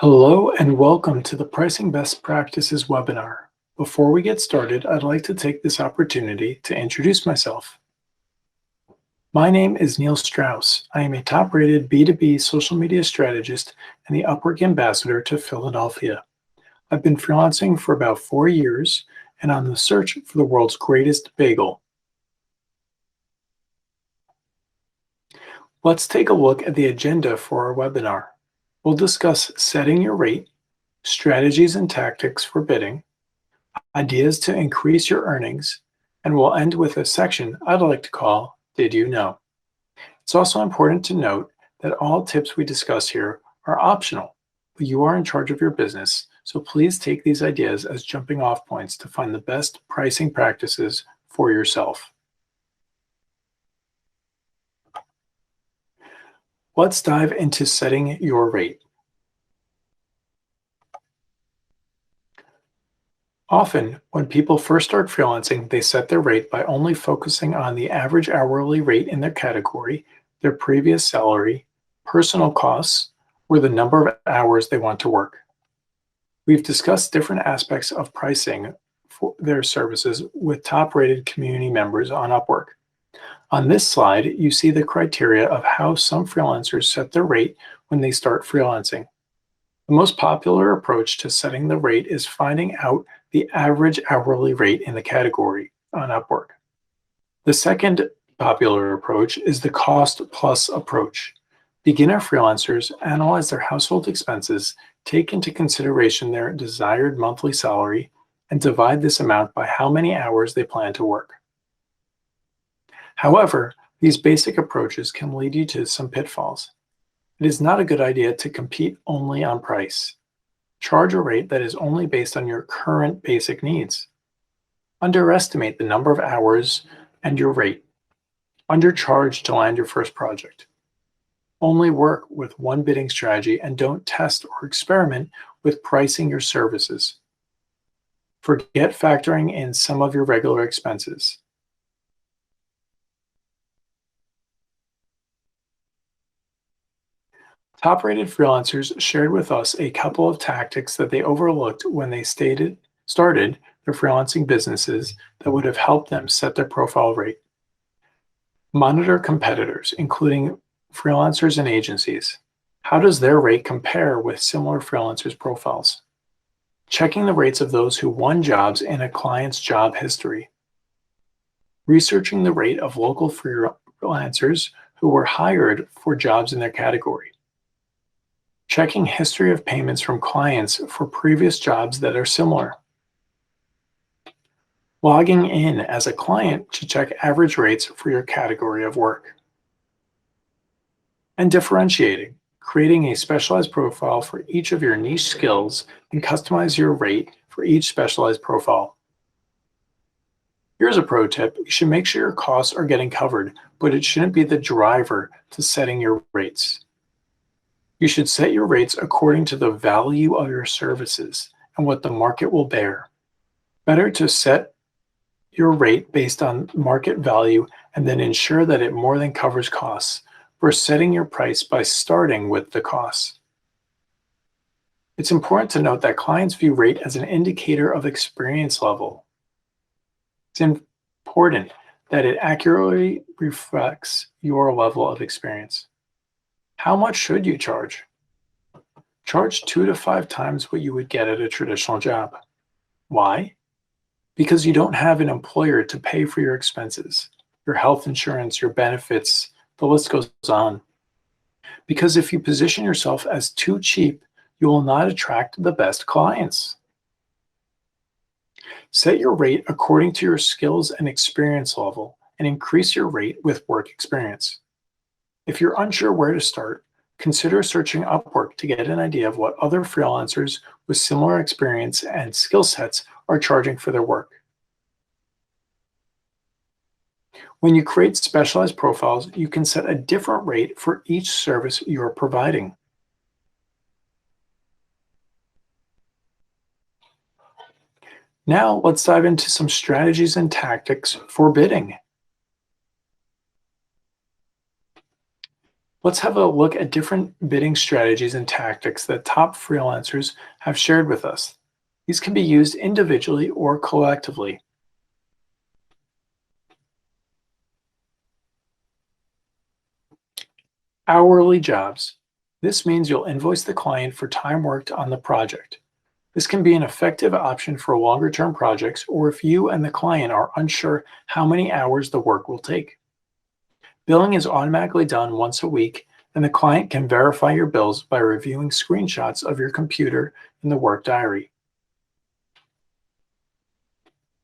Hello and welcome to the Pricing Best Practices webinar. Before we get started, I'd like to take this opportunity to introduce myself. My name is Neal Strauss. I am a top-rated B2B social media strategist and the Upwork Ambassador to Philadelphia. I've been freelancing for about 4 years and on the search for the world's greatest bagel. Let's take a look at the agenda for our webinar. We'll discuss setting your rate, strategies and tactics for bidding, ideas to increase your earnings, and we'll end with a section I'd like to call Did You Know? It's also important to note that all tips we discuss here are optional, but you are in charge of your business, so please take these ideas as jumping off points to find the best pricing practices for yourself. Let's dive into setting your rate. Often, when people first start freelancing, they set their rate by only focusing on the average hourly rate in their category, their previous salary, personal costs, or the number of hours they want to work. We've discussed different aspects of pricing for their services with top-rated community members on Upwork. On this slide, you see the criteria of how some freelancers set their rate when they start freelancing. The most popular approach to setting the rate is finding out the average hourly rate in the category on Upwork. The second popular approach is the cost plus approach. Beginner freelancers analyze their household expenses, take into consideration their desired monthly salary, and divide this amount by how many hours they plan to work. However, these basic approaches can lead you to some pitfalls. It is not a good idea to compete only on price. Charge a rate that is only based on your current basic needs. Underestimate the number of hours and your rate. Undercharge to land your first project. Only work with one bidding strategy and don't test or experiment with pricing your services. Forget factoring in some of your regular expenses. Top-rated freelancers shared with us a couple of tactics that they overlooked when they started their freelancing businesses that would have helped them set their profile rate. Monitor competitors, including freelancers and agencies. How does their rate compare with similar freelancers' profiles? Checking the rates of those who won jobs in a client's job history. Researching the rate of local freelancers who were hired for jobs in their category. Checking history of payments from clients for previous jobs that are similar. Logging in as a client to check average rates for your category of work. And differentiating, creating a specialized profile for each of your niche skills and customize your rate for each specialized profile. Here's a pro tip. You should make sure your costs are getting covered, but it shouldn't be the driver to setting your rates. You should set your rates according to the value of your services and what the market will bear. Better to set your rate based on market value and then ensure that it more than covers costs versus setting your price by starting with the costs. It's important to note that clients view rate as an indicator of experience level. It's important that it accurately reflects your level of experience. How much should you charge? Charge 2 to 5 times what you would get at a traditional job. Why? Because you don't have an employer to pay for your expenses, your health insurance, your benefits, the list goes on. Because if you position yourself as too cheap, you will not attract the best clients. Set your rate according to your skills and experience level and increase your rate with work experience. If you're unsure where to start, consider searching Upwork to get an idea of what other freelancers with similar experience and skill sets are charging for their work. When you create specialized profiles, you can set a different rate for each service you're providing. Now let's dive into some strategies and tactics for bidding. Let's have a look at different bidding strategies and tactics that top freelancers have shared with us. These can be used individually or collectively. Hourly jobs. This means you'll invoice the client for time worked on the project. This can be an effective option for longer-term projects or if you and the client are unsure how many hours the work will take. Billing is automatically done once a week, and the client can verify your bills by reviewing screenshots of your computer in the work diary.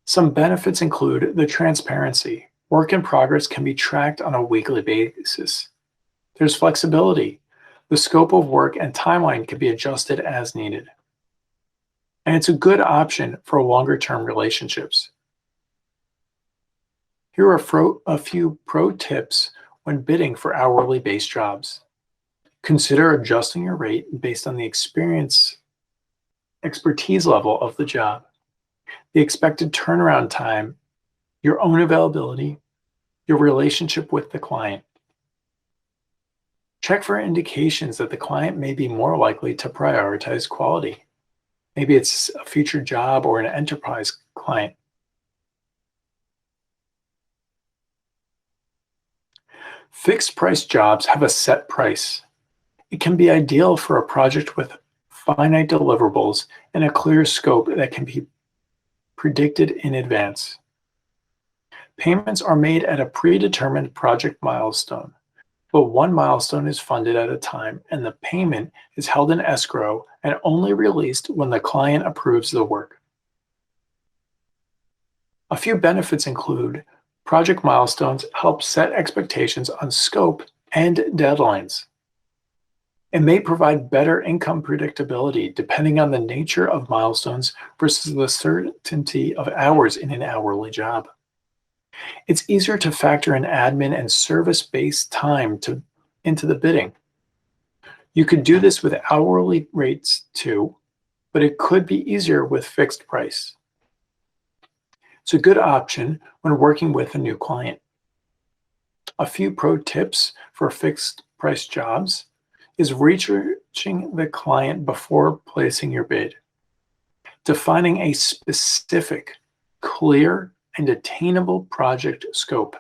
Some benefits include the transparency. Work in progress can be tracked on a weekly basis. There's flexibility. The scope of work and timeline can be adjusted as needed. And it's a good option for longer-term relationships. Here are a few pro tips when bidding for hourly-based jobs. Consider adjusting your rate based on the expertise level of the job, the expected turnaround time, your own availability, your relationship with the client. Check for indications that the client may be more likely to prioritize quality. Maybe it's a future job or an enterprise client. Fixed price jobs have a set price. It can be ideal for a project with finite deliverables and a clear scope that can be predicted in advance. Payments are made at a predetermined project milestone, but one milestone is funded at a time, and the payment is held in escrow and only released when the client approves the work. A few benefits include project milestones help set expectations on scope and deadlines. It may provide better income predictability depending on the nature of milestones versus the certainty of hours in an hourly job. It's easier to factor in admin and service-based time into the bidding. You could do this with hourly rates too, but it could be easier with fixed price. It's a good option when working with a new client. A few pro tips for fixed price jobs is researching the client before placing your bid. Defining a specific, clear, and attainable project scope,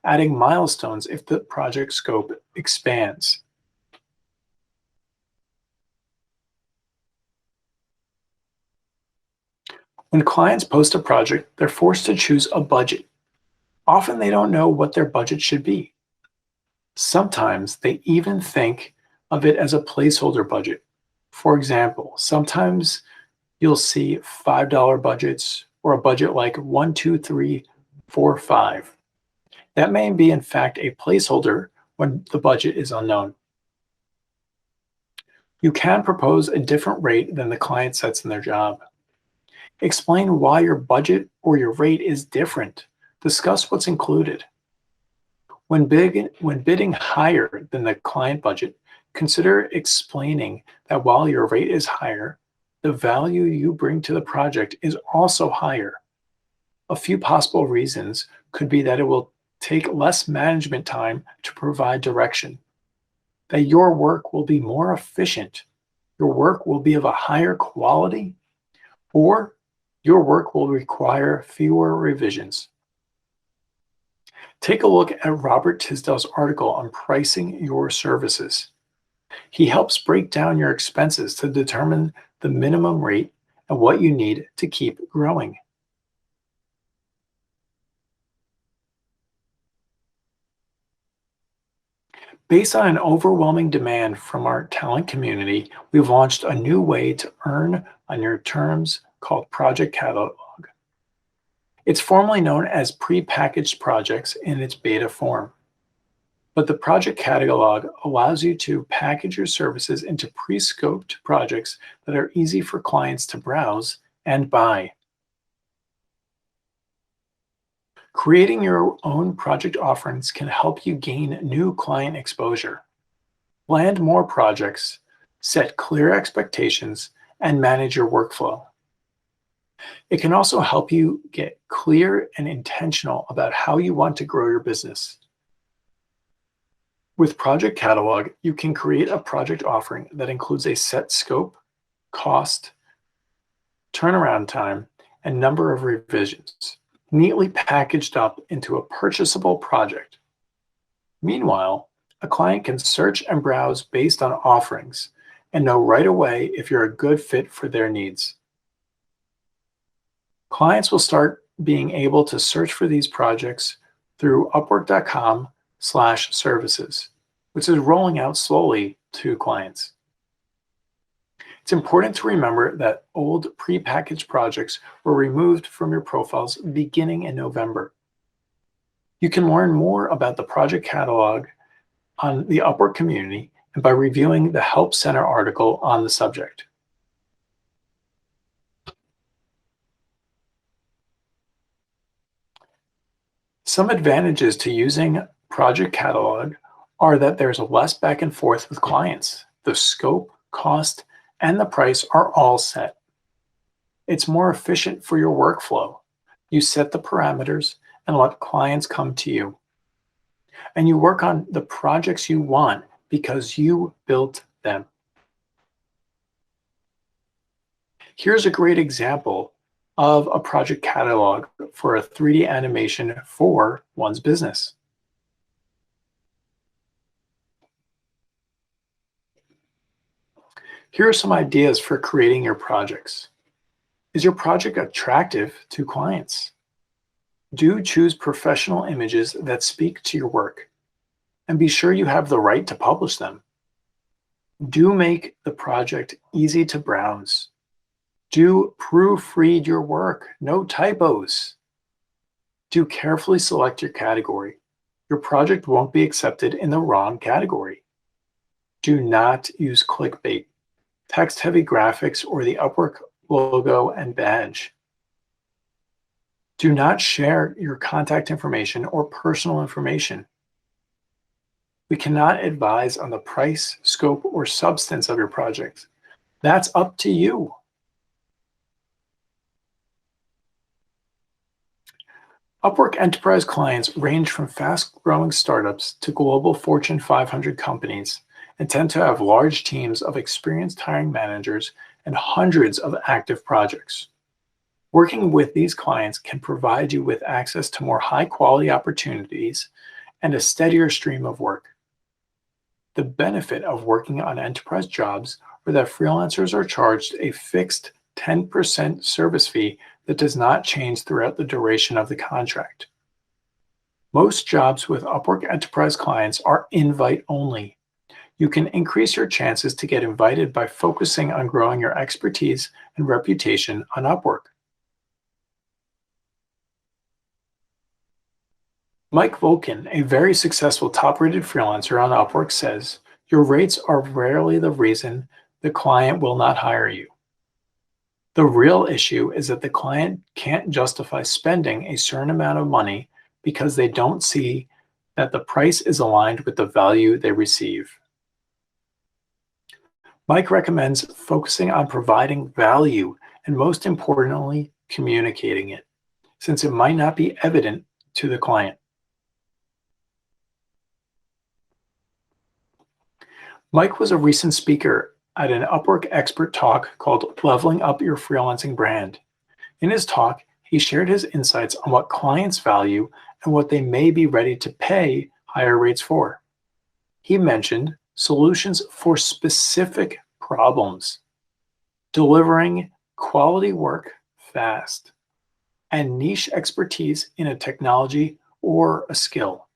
adding milestones if the project scope expands. When clients post a project, they're forced to choose a budget. Often they don't know what their budget should be. Sometimes they even think of it as a placeholder budget. For example, sometimes you'll see $5 budgets or a budget like 1, 2, 3, 4, 5. That may be in fact a placeholder when the budget is unknown. You can propose a different rate than the client sets in their job. Explain why your budget or your rate is different. Discuss what's included. When bidding higher than the client budget, consider explaining that while your rate is higher, the value you bring to the project is also higher. A few possible reasons could be that it will take less management time to provide direction, that your work will be more efficient, your work will be of a higher quality, or your work will require fewer revisions. Take a look at Robert Tisdale's article on pricing your services. He helps break down your expenses to determine the minimum rate and what you need to keep growing. Based on an overwhelming demand from our talent community, we've launched a new way to earn on your terms called Project Catalog. It's formally known as prepackaged projects in its beta form. But the Project Catalog allows you to package your services into pre-scoped projects that are easy for clients to browse and buy. Creating your own project offerings can help you gain new client exposure, land more projects, set clear expectations, and manage your workflow. It can also help you get clear and intentional about how you want to grow your business. With Project Catalog, you can create a project offering that includes a set scope, cost, turnaround time, and number of revisions, neatly packaged up into a purchasable project. Meanwhile, a client can search and browse based on offerings and know right away if you're a good fit for their needs. Clients will start being able to search for these projects through upwork.com/services, which is rolling out slowly to clients. It's important to remember that old prepackaged projects were removed from your profiles beginning in November. You can learn more about the project catalog on the Upwork community and by reviewing the Help Center article on the subject. Some advantages to using Project Catalog are that there's less back and forth with clients. The scope, cost, and the price are all set. It's more efficient for your workflow. You set the parameters and let clients come to you. And you work on the projects you want because you built them. Here's a great example of a project catalog for a 3D animation for one's business. Here are some ideas for creating your projects. Is your project attractive to clients? Do choose professional images that speak to your work, and be sure you have the right to publish them. Do make the project easy to browse. Do proofread your work, no typos. Do carefully select your category. Your project won't be accepted in the wrong category. Do not use clickbait, text-heavy graphics, or the Upwork logo and badge. Do not share your contact information or personal information. We cannot advise on the price, scope, or substance of your project. That's up to you. Upwork enterprise clients range from fast-growing startups to global Fortune 500 companies and tend to have large teams of experienced hiring managers and hundreds of active projects. Working with these clients can provide you with access to more high-quality opportunities and a steadier stream of work. The benefit of working on enterprise jobs are that freelancers are charged a fixed 10% service fee that does not change throughout the duration of the contract. Most jobs with Upwork enterprise clients are invite only. You can increase your chances to get invited by focusing on growing your expertise and reputation on Upwork. Mike Volkin, a very successful top-rated freelancer on Upwork, says, "Your rates are rarely the reason the client will not hire you. The real issue is that the client can't justify spending a certain amount of money because they don't see that the price is aligned with the value they receive." Mike recommends focusing on providing value and, most importantly, communicating it, since it might not be evident to the client. Mike was a recent speaker at an Upwork expert talk called Leveling Up Your Freelancing Brand. In his talk, he shared his insights on what clients value and what they may be ready to pay higher rates for. He mentioned solutions for specific problems, delivering quality work fast, and niche expertise in a technology or a skill.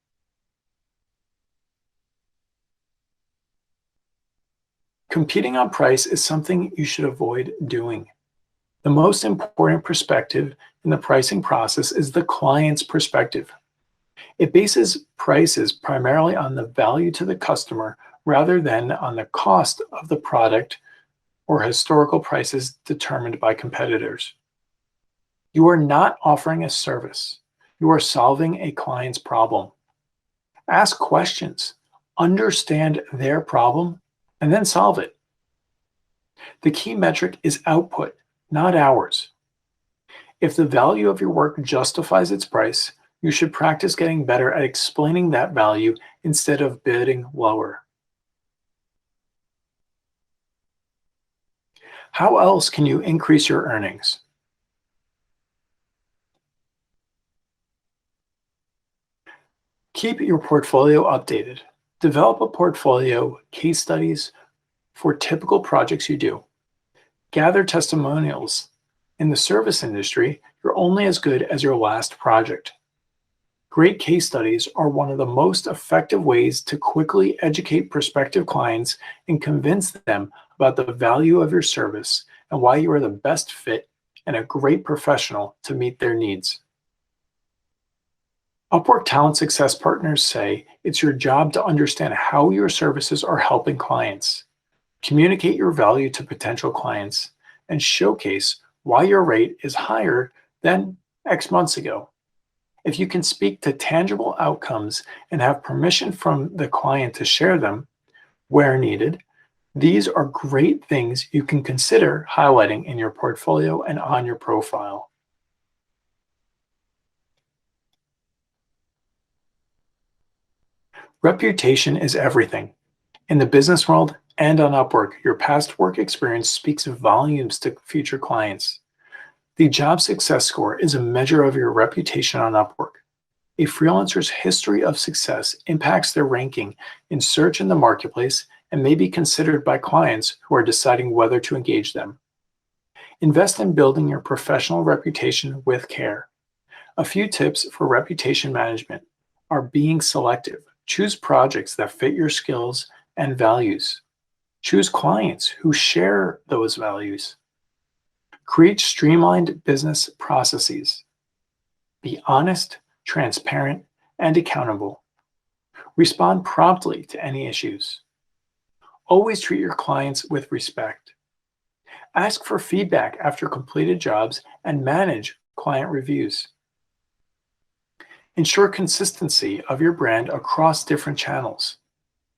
Competing on price is something you should avoid doing. The most important perspective in the pricing process is the client's perspective. It bases prices primarily on the value to the customer rather than on the cost of the product or historical prices determined by competitors. You are not offering a service. You are solving a client's problem. Ask questions, understand their problem, and then solve it. The key metric is output, not hours. If the value of your work justifies its price, You should practice getting better at explaining that value instead of bidding lower. How else can you increase your earnings? Keep your portfolio updated. Develop a portfolio, case studies for typical projects you do. Gather testimonials. In the service industry, you're only as good as your last project. Great case studies are one of the most effective ways to quickly educate prospective clients and convince them about the value of your service and why you are the best fit and a great professional to meet their needs. Upwork Talent Success Partners say it's your job to understand how your services are helping clients, communicate your value to potential clients, and showcase why your rate is higher than X months ago. If you can speak to tangible outcomes and have permission from the client to share them where needed, these are great things you can consider highlighting in your portfolio and on your profile. Reputation is everything. In the business world and on Upwork, your past work experience speaks volumes to future clients. The job success score is a measure of your reputation on Upwork. A freelancer's history of success impacts their ranking in search in the marketplace and may be considered by clients who are deciding whether to engage them. Invest in building your professional reputation with care. A few tips for reputation management are being selective. Choose projects that fit your skills and values. Choose clients who share those values. Create streamlined business processes. Be honest, transparent, and accountable. Respond promptly to any issues. Always treat your clients with respect. Ask for feedback after completed jobs and manage client reviews. Ensure consistency of your brand across different channels.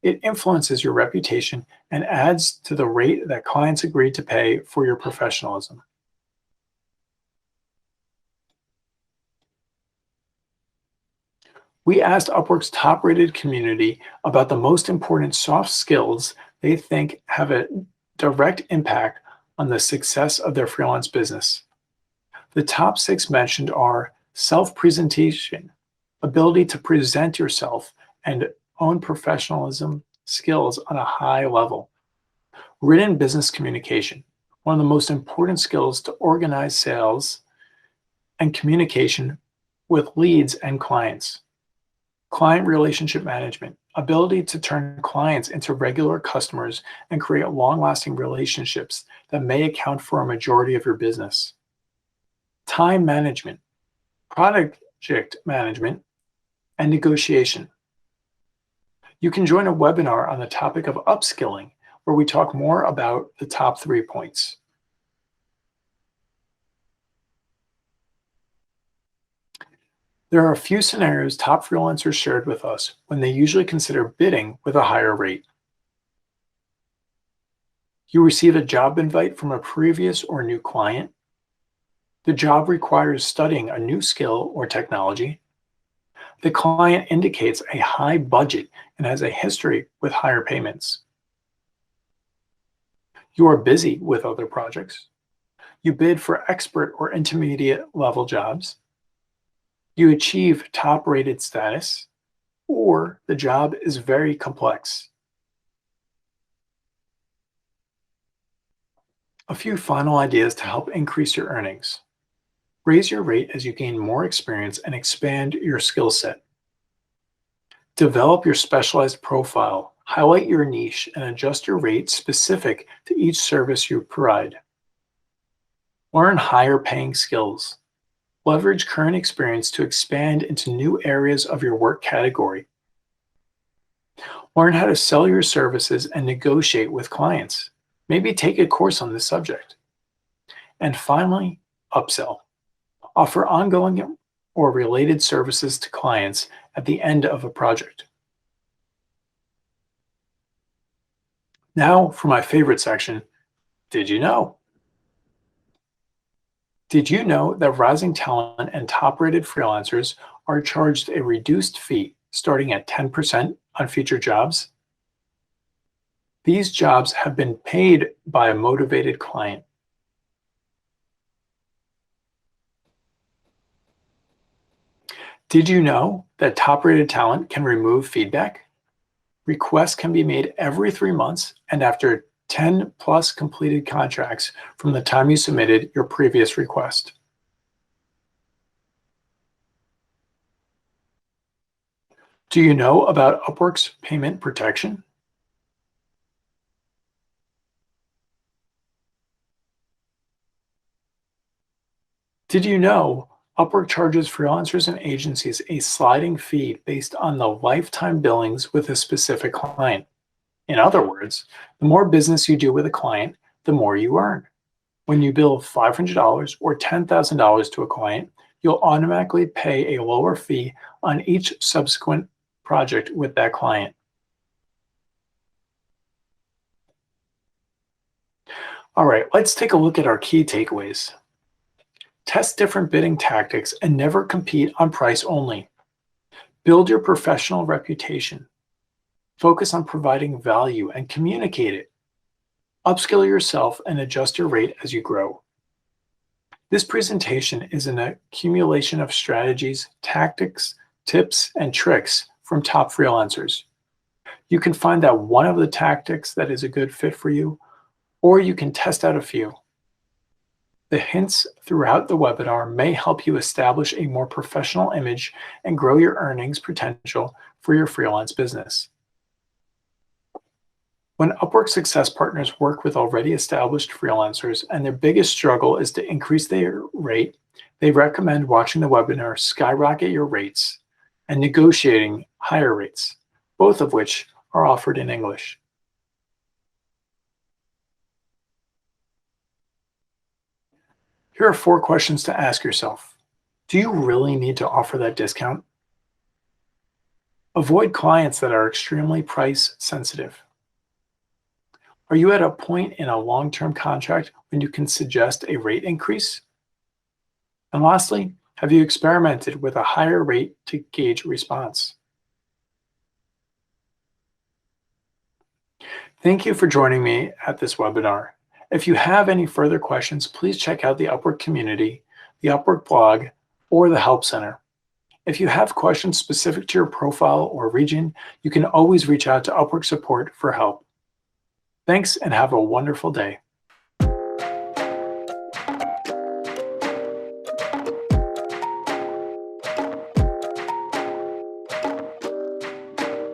It influences your reputation and adds to the rate that clients agree to pay for your professionalism. We asked Upwork's top-rated community about the most important soft skills they think have a direct impact on the success of their freelance business. The top 6 mentioned are self-presentation, ability to present yourself and own professionalism skills on a high level. Written business communication, one of the most important skills to organize sales and communication with leads and clients. Client relationship management, ability to turn clients into regular customers and create long-lasting relationships that may account for a majority of your business. Time management, project management, and negotiation. You can join a webinar on the topic of upskilling, where we talk more about the top 3 points. There are a few scenarios top freelancers shared with us when they usually consider bidding with a higher rate. You receive a job invite from a previous or new client. The job requires studying a new skill or technology. The client indicates a high budget and has a history with higher payments. You are busy with other projects. You bid for expert or intermediate level jobs. You achieve top-rated status, or the job is very complex. A few final ideas to help increase your earnings. Raise your rate as you gain more experience and expand your skill set. Develop your specialized profile, highlight your niche, and adjust your rate specific to each service you provide. Learn higher paying skills. Leverage current experience to expand into new areas of your work category. Learn how to sell your services and negotiate with clients. Maybe take a course on this subject. And finally, upsell. Offer ongoing or related services to clients at the end of a project. Now for my favorite section, did you know? Did you know that rising talent and top-rated freelancers are charged a reduced fee starting at 10% on future jobs? These jobs have been paid by a motivated client. Did you know that top-rated talent can remove feedback? Requests can be made every 3 months and after 10 plus completed contracts from the time you submitted your previous request. Do you know about Upwork's payment protection? Did you know Upwork charges freelancers and agencies a sliding fee based on the lifetime billings with a specific client? In other words, the more business you do with a client, the more you earn. When you bill $500 or $10,000 to a client, you'll automatically pay a lower fee on each subsequent project with that client. All right, let's take a look at our key takeaways. Test different bidding tactics and never compete on price only. Build your professional reputation. Focus on providing value and communicate it. Upskill yourself and adjust your rate as you grow. This presentation is an accumulation of strategies, tactics, tips, and tricks from top freelancers. You can find out one of the tactics that is a good fit for you, or you can test out a few. The hints throughout the webinar may help you establish a more professional image and grow your earnings potential for your freelance business. When Upwork Success Partners work with already established freelancers and their biggest struggle is to increase their rate, they recommend watching the webinar Skyrocket Your Rates and Negotiating Higher Rates, both of which are offered in English. Here are 4 questions to ask yourself. Do you really need to offer that discount? Avoid clients that are extremely price sensitive. Are you at a point in a long-term contract when you can suggest a rate increase? And lastly, have you experimented with a higher rate to gauge response? Thank you for joining me at this webinar. If you have any further questions, please check out the Upwork community, the Upwork blog, or the Help Center. If you have questions specific to your profile or region, you can always reach out to Upwork support for help. Thanks and have a wonderful day.